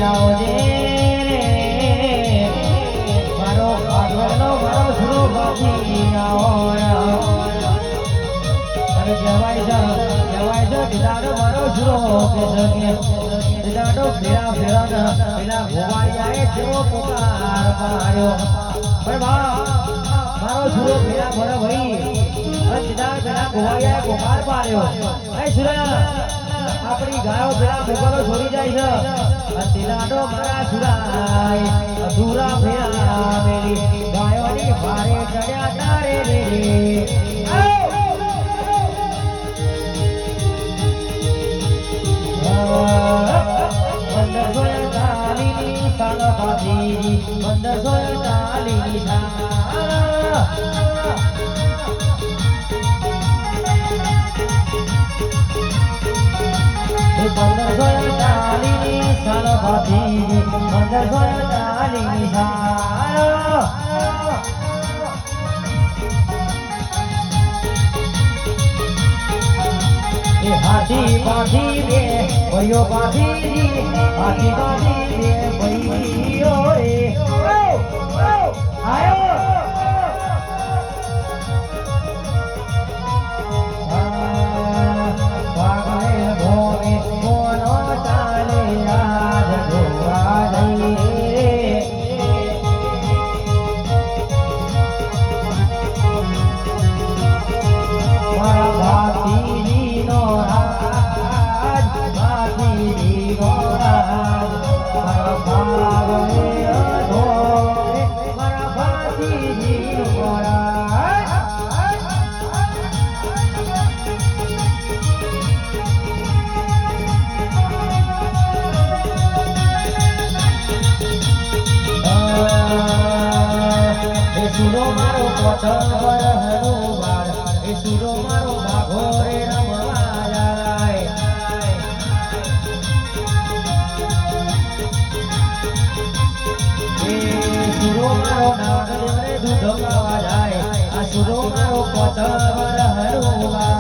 આવજે મારો ભાગવતનો મારો સુરો બાજી આવો અને કહેવાય છે દીદાડો મારો સુરો કે દીદાડો ફેરા પેલા ગોવાળિયાએ જેવો પોકાર પાડ્યો પણ મારો સુરો ફેરા ભરો ભાઈ અને દીદાડ પેલા ગોવાળિયાએ પોકાર પાડ્યો એ સુરા આપણી ગાયો પેલા મોગલો છોડી જાય છે દીદાડો મારા સુરાય અધૂરા ફેરા મેલી ગાયોની ભારે ચડ્યા તારે રે हाथी बाधी रे भयो बाधी हाथी बाधी रे भयो रे आयो भागले भोरे मोनो चाले आज घोड़ा रे मारा भाती સુરો મારો પથર હનુમાન એ સુરો મારો ભાગો રે રમવા જાય એ સુરો મારો નાગદેવ રે દૂધ ગાવા જાય આ સુરો મારો પથર હનુમાન